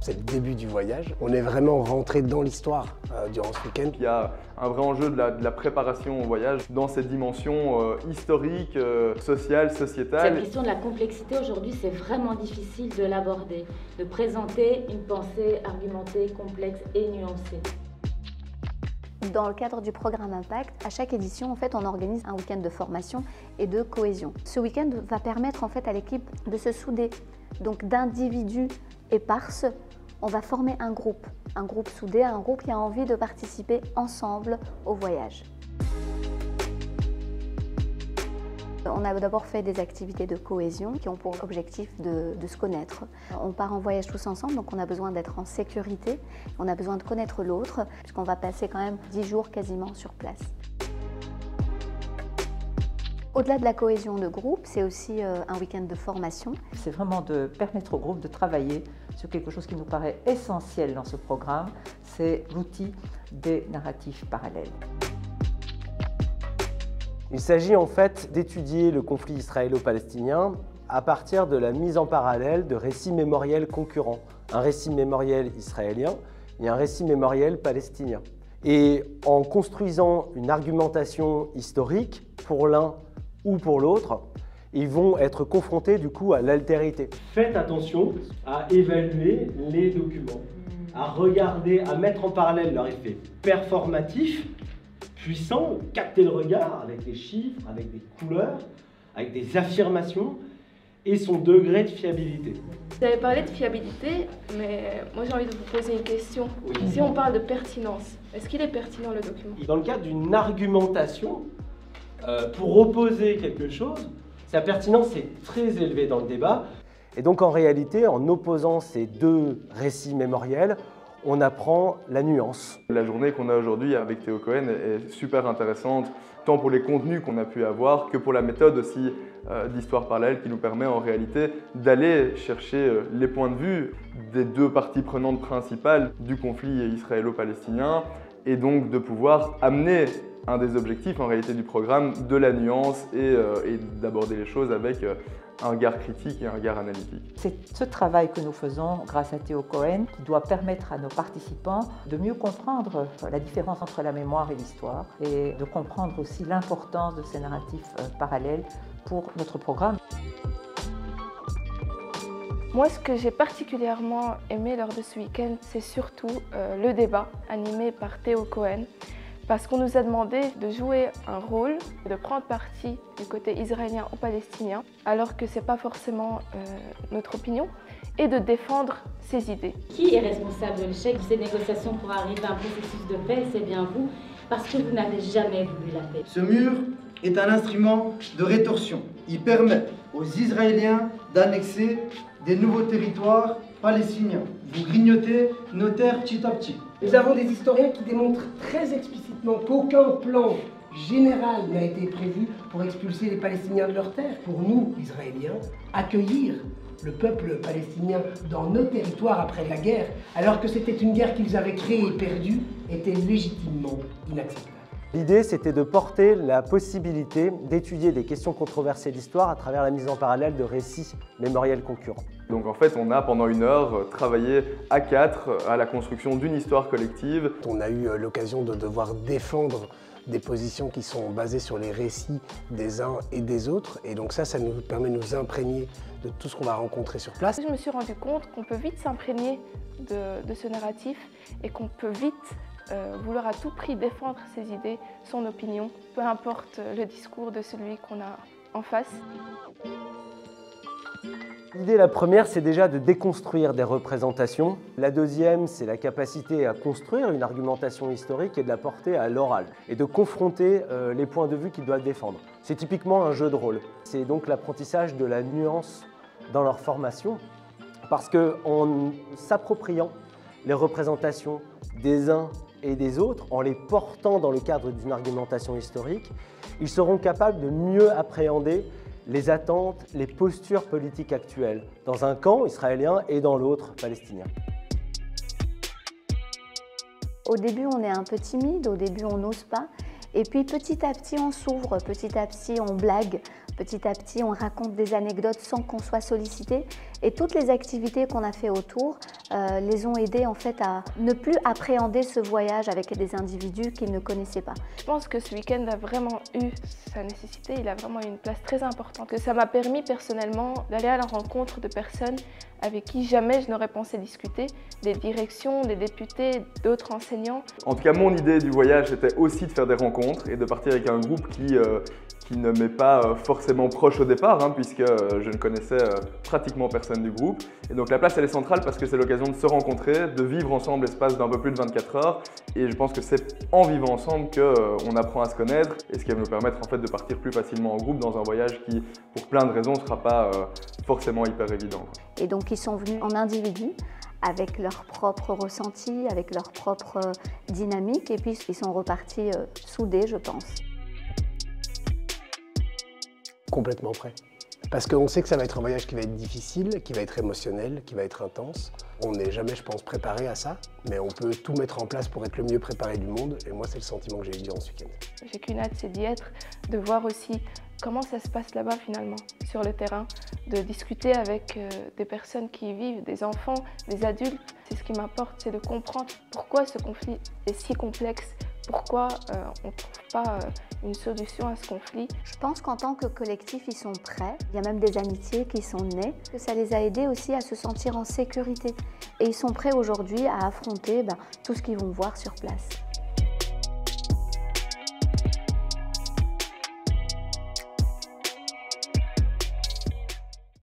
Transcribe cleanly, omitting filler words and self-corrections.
C'est le début du voyage. On est vraiment rentré dans l'histoire durant ce week-end. Il y a un vrai enjeu de la préparation au voyage dans cette dimension historique, sociale, sociétale. Cette question de la complexité aujourd'hui, c'est vraiment difficile de l'aborder, de présenter une pensée argumentée, complexe et nuancée. Dans le cadre du programme Impact, à chaque édition, en fait, on organise un week-end de formation et de cohésion. Ce week-end va permettre en fait, à l'équipe de se souder. Donc d'individus éparses, on va former un groupe soudé, un groupe qui a envie de participer ensemble au voyage. On a d'abord fait des activités de cohésion qui ont pour objectif de se connaître. On part en voyage tous ensemble, donc on a besoin d'être en sécurité, on a besoin de connaître l'autre, puisqu'on va passer quand même 10 jours quasiment sur place. Au-delà de la cohésion de groupe, c'est aussi un week-end de formation. C'est vraiment de permettre au groupe de travailler sur quelque chose qui nous paraît essentiel dans ce programme, c'est l'outil des narratifs parallèles. Il s'agit en fait d'étudier le conflit israélo-palestinien à partir de la mise en parallèle de récits mémoriels concurrents. Un récit mémoriel israélien et un récit mémoriel palestinien. Et en construisant une argumentation historique pour l'un ou pour l'autre, ils vont être confrontés du coup à l'altérité. Faites attention à évaluer les documents, à regarder, à mettre en parallèle leur effet performatif, puissant, capter le regard avec des chiffres, avec des couleurs, avec des affirmations et son degré de fiabilité. Vous avez parlé de fiabilité, mais moi j'ai envie de vous poser une question. Oui. Si on parle de pertinence, est-ce qu'il est pertinent le document? Dans le cadre d'une argumentation, pour opposer quelque chose, sa pertinence est très élevée dans le débat. Et donc en réalité, en opposant ces deux récits mémoriels, on apprend la nuance. La journée qu'on a aujourd'hui avec Théo Cohen est super intéressante, tant pour les contenus qu'on a pu avoir que pour la méthode aussi d'histoire parallèle qui nous permet en réalité d'aller chercher les points de vue des deux parties prenantes principales du conflit israélo-palestinien et donc de pouvoir amener un des objectifs en réalité du programme, de la nuance et d'aborder les choses avec un regard critique et un regard analytique. C'est ce travail que nous faisons grâce à Théo Cohen qui doit permettre à nos participants de mieux comprendre la différence entre la mémoire et l'histoire et de comprendre aussi l'importance de ces narratifs parallèles pour notre programme. Moi, ce que j'ai particulièrement aimé lors de ce week-end, c'est surtout le débat animé par Théo Cohen, parce qu'on nous a demandé de jouer un rôle, de prendre parti du côté israélien ou palestinien, alors que ce n'est pas forcément notre opinion, et de défendre ses idées. Qui est responsable de l'échec de ces négociations pour arriver à un processus de paix? C'est bien vous, parce que vous n'avez jamais voulu la paix. Ce mur est un instrument de rétorsion. Il permet aux Israéliens d'annexer des nouveaux territoires palestiniens. Vous grignotez nos terres petit à petit. Nous avons des historiens qui démontrent très explicitement qu'aucun plan général n'a été prévu pour expulser les Palestiniens de leurs terres. Pour nous, Israéliens, accueillir le peuple palestinien dans nos territoires après la guerre, alors que c'était une guerre qu'ils avaient créée et perdue, était légitimement inacceptable. L'idée, c'était de porter la possibilité d'étudier des questions controversées d'histoire à travers la mise en parallèle de récits mémoriels concurrents. Donc en fait, on a pendant 1 heure travaillé à 4 à la construction d'une histoire collective. On a eu l'occasion de devoir défendre des positions qui sont basées sur les récits des uns et des autres. Et donc ça nous permet de nous imprégner de tout ce qu'on va rencontrer sur place. Je me suis rendu compte qu'on peut vite s'imprégner de ce narratif et qu'on peut vite vouloir à tout prix défendre ses idées, son opinion, peu importe le discours de celui qu'on a en face. L'idée, la première, c'est déjà de déconstruire des représentations. La deuxième, c'est la capacité à construire une argumentation historique et de la porter à l'oral et de confronter les points de vue qu'ils doivent défendre. C'est typiquement un jeu de rôle. C'est donc l'apprentissage de la nuance dans leur formation parce qu'en s'appropriant les représentations des uns et des autres, en les portant dans le cadre d'une argumentation historique, ils seront capables de mieux appréhender les attentes, les postures politiques actuelles, dans un camp israélien et dans l'autre palestinien. Au début, on est un peu timide, au début, on n'ose pas. Et puis petit à petit, on s'ouvre, petit à petit, on blague. Petit à petit, on raconte des anecdotes sans qu'on soit sollicité. Et toutes les activités qu'on a fait autour les ont aidés en fait à ne plus appréhender ce voyage avec des individus qu'ils ne connaissaient pas. Je pense que ce week-end a vraiment eu sa nécessité, il a vraiment eu une place très importante. Que ça m'a permis personnellement d'aller à la rencontre de personnes avec qui jamais je n'aurais pensé discuter, des directions, des députés, d'autres enseignants. En tout cas, mon idée du voyage était aussi de faire des rencontres et de partir avec un groupe qui ne m'est pas forcément proche au départ, puisque je ne connaissais pratiquement personne du groupe. Et donc la place elle est centrale parce que c'est l'occasion de se rencontrer, de vivre ensemble l'espace d'un peu plus de 24 heures. Et je pense que c'est en vivant ensemble qu'on apprend à se connaître et ce qui va nous permettre en fait de partir plus facilement en groupe dans un voyage qui, pour plein de raisons, ne sera pas forcément hyper évident. Et donc ils sont venus en individu, avec leurs propres ressentis, avec leur propre dynamique, et puis ils sont repartis soudés, je pense. Complètement prêt. Parce qu'on sait que ça va être un voyage qui va être difficile, qui va être émotionnel, qui va être intense. On n'est jamais, je pense, préparé à ça, mais on peut tout mettre en place pour être le mieux préparé du monde. Et moi, c'est le sentiment que j'ai eu durant ce week-end. J'ai qu'une hâte, c'est d'y être, de voir aussi comment ça se passe là-bas finalement, sur le terrain, de discuter avec des personnes qui y vivent, des enfants, des adultes. C'est ce qui m'importe, c'est de comprendre pourquoi ce conflit est si complexe, pourquoi on ne trouve pas une solution à ce conflit. Je pense qu'en tant que collectif, ils sont prêts. Il y a même des amitiés qui sont nées. Ça les a aidés aussi à se sentir en sécurité. Et ils sont prêts aujourd'hui à affronter tout ce qu'ils vont voir sur place.